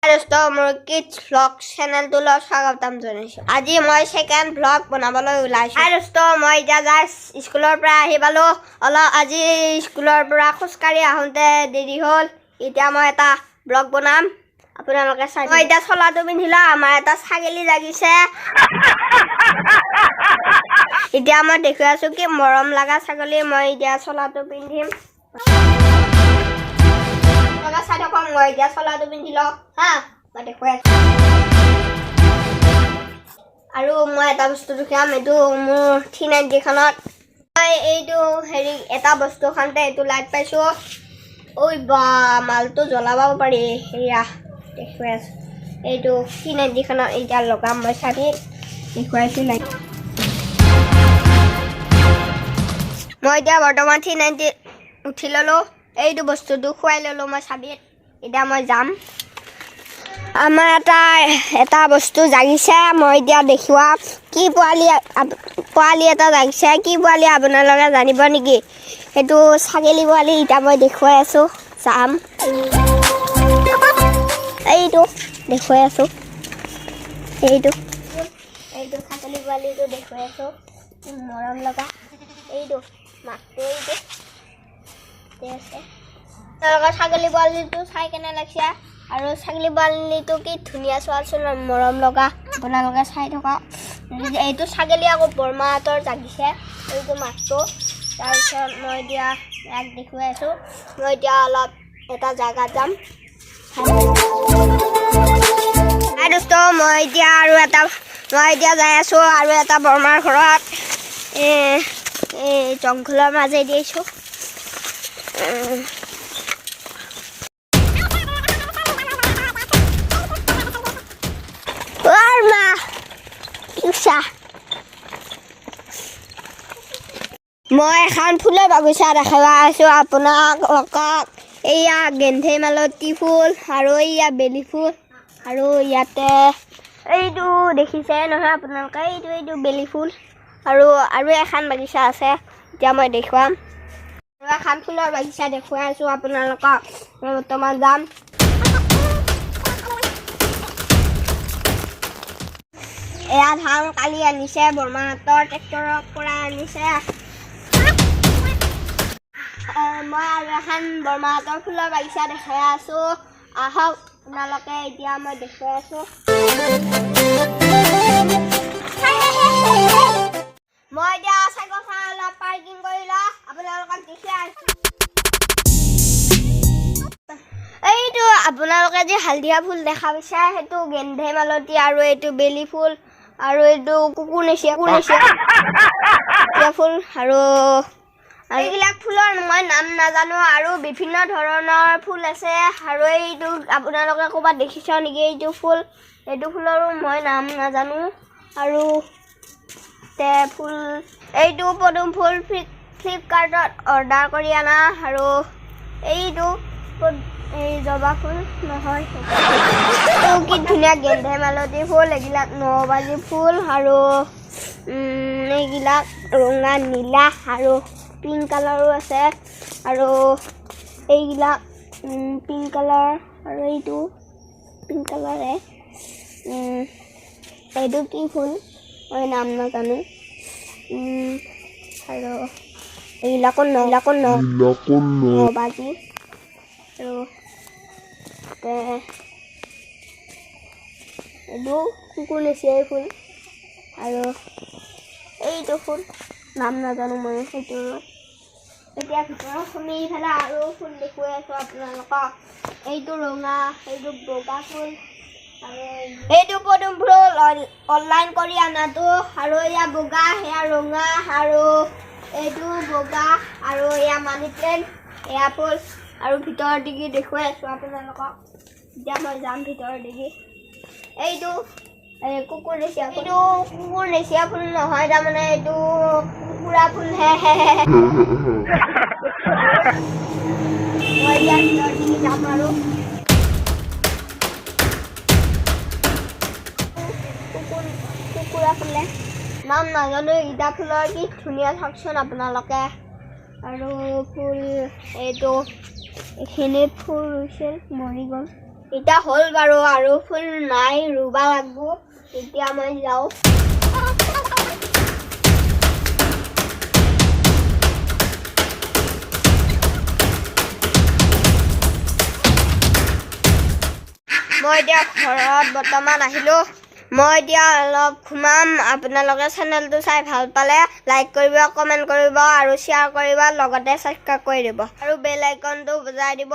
दोस्तों मोर kids vlog channel तो स्वागतम जनाइছো আজি মই সেকেন্ড ব্লগ বনাবলৈ ওলাইছো दोस्तों মই এতিয়া জাস্ট স্কুলৰ পৰা আহি পালো আজি স্কুলৰ পৰা খোজকাঢ়ি আহোঁতে দেৰি হ'ল এতিয়া মই এটা ব্লগ বনাম আপোনালোকে চাই মই এতিয়া চলাটো পিন্ধিলা আমাৰ এটা ছাগলী জাগিছে এতিয়া মই দেখি আছো কি মৰম লগা ছাগলী মই এতিয়া চলাটো পিন্ধিম Saya kong মই এতিয়া চলাটো পিন্ধিলো হা মই দেখুৱাই আৰু মই এটা বস্তু দেখাম এটো মোৰ থিনাইডি খনত মই এইটো হেৰি এটা বস্তু খানতে এটো লাইট পাইছো ওই বা মালটো জ্বলাব পাৰি এয়া দেখুৱাই এইটো থিনাইডি খনত এতিয়া লগাম মই চাবি দেখুৱাইছো লাইট মই এতিয়া বৰ্তমান থিনাইডি উঠি ললো এইটো বস্তুটো খুৱাই ললো মই চাবিত এতিয়া মই যাম আমাৰ এটা বস্তু জাগিছে মই এতিয়া দেখুৱা কি পোৱালি এটা জাগিছে কি পোৱালি আপোনালোকে জানিব নেকি এটো ছাগলী পোৱালি এতিয়া মই দেখুৱাই আছো যাম এইটো দেখুৱাই আছো এইটো ছাগলী পোৱালিটো দেখুৱাই আছো মৰম লগা এইটো মাকটো এইটো ছাগলী পোৱালিটো চাই কেনে লাগিছে আৰু ছাগলী পোৱালিটো কি ধুনীয়া চোৱাচোন মৰম লগা আপোনালোকে চাই থকা এইটো ছাগলী আকৌ বৰমাহঁতৰ জাগিছে এইটো মাছটো তাৰপিছত মই এতিয়া ইয়াক দেখুৱাই আছো মই এতিয়া অলপ এটা জাগাত যাম দোস্ত মই এতিয়া যাই আছো আৰু এটা বৰমাৰ ঘৰত এই জংঘলৰ মাজেদি আছো মই এখন ফুলৰ বাগিচা দেখাব আছো আপোনালোকক এয়া গেন্ধে মালতী ফুল আৰু এয়া বেলি ফুল আৰু ইয়াতে এইটো দেখিছে নহয় আপোনালোকে এইটো বেলি ফুল আৰু এখন বাগিচা আছে এতিয়া মই দেখুৱাম এখন ফুলৰ বাগিচা দেখুৱাই আছো আপোনালোকক বৰ্তমান যাম এয়া ধান কালি আনিছে বৰমাহঁতৰ ট্ৰেক্টৰৰ পৰা আনিছে মই আৰু এখন বৰমাহঁতৰ ফুলৰ বাগিচা দেখাই আছো আহক আপোনালোকে এতিয়া মই দেখুৱাই আছো মই এতিয়া চাইকেলখন অলপ পাৰ্কিং কৰিলো আপোনালোকক দেখুৱাই আছো এইটো আপোনালোকে যে হালধীয়া ফুল দেখা পাইছে সেইটো গেন্ধে মালতী আৰু এইটো বেলি ফুল আৰু এইটো কুকুৰনেচিয়া ফুল আৰু এইবিলাক ফুলৰ মই নাম নাজানো আৰু বিভিন্ন ধৰণৰ ফুল আছে আৰু এইটো আপোনালোকে ক'ৰবাত দেখিছ নেকি এইটো ফুলৰো মই নাম নাজানো আৰু ফুল এইটো পদুম ফুল ফ্লিপকাৰ্টত অৰ্ডাৰ কৰি আনা আৰু এইটো এই জবা ফুল নহয় কি ধুনীয়া গেন্ধে মালতী ফুল এইবিলাক নবাজি ফুল আৰু এইবিলাক ৰঙা নীলা আৰু পিংক কালাৰো আছে আৰু এইবিলাক পিংক কালাৰ আৰু এইটো পিংক কালাৰে এইটো কি ফুল মই নাম নাজানো আৰু এইবিলাকৰ নবাজি আৰু এইটো কুকুৰনেচিয়াই ফুল আৰু এইটো ফুল নাম নাজানো মই সেইটো এতিয়া ভিতৰত শুনি ইফালে আৰু ফুল দেখুৱাই আছো আপোনালোকক এইটো ৰঙা এইটো বগা ফুল আৰু এইটো পদুম ফুল অনলাইন কৰি আনাটো আৰু এয়া বগা সেয়া ৰঙা আৰু এইটো বগা আৰু এয়া মানি প্লেণ্ট এয়া ফুল আৰু ভিতৰৰ দিগি দেখুৱাই আছো আপোনালোকক এতিয়া মই যাম ভিতৰৰ দিগি এইটো কুকুৰনেচিয়া ফুল নহয় তাৰমানে এইটো কুকুৰা ফুল মই এতিয়া ভিতৰৰ দিগি যাম আৰু কুকুৰা ফুলে নাম নাজানো এইটা ফুলৰ কি ধুনীয়া চাওকচোন আপোনালোকে আৰু ফুল এইটো এইখিনিত ফুল ৰুইছিল মৰি গ'ল এতিয়া হ'ল বাৰু আৰু ফুল নাই ৰুব লাগিব এতিয়া মই যাওঁ মই এতিয়া ঘৰত বৰ্তমান আহিলোঁ মই এতিয়া অলপ ঘুমাম আপোনালোকে চেনেলটো চাই ভাল পালে লাইক কৰিব কমেণ্ট কৰিব আৰু শ্বেয়াৰ কৰিব লগতে সাবস্ক্ৰাইব কৰি দিব আৰু বেল আইকনটো বজাই দিব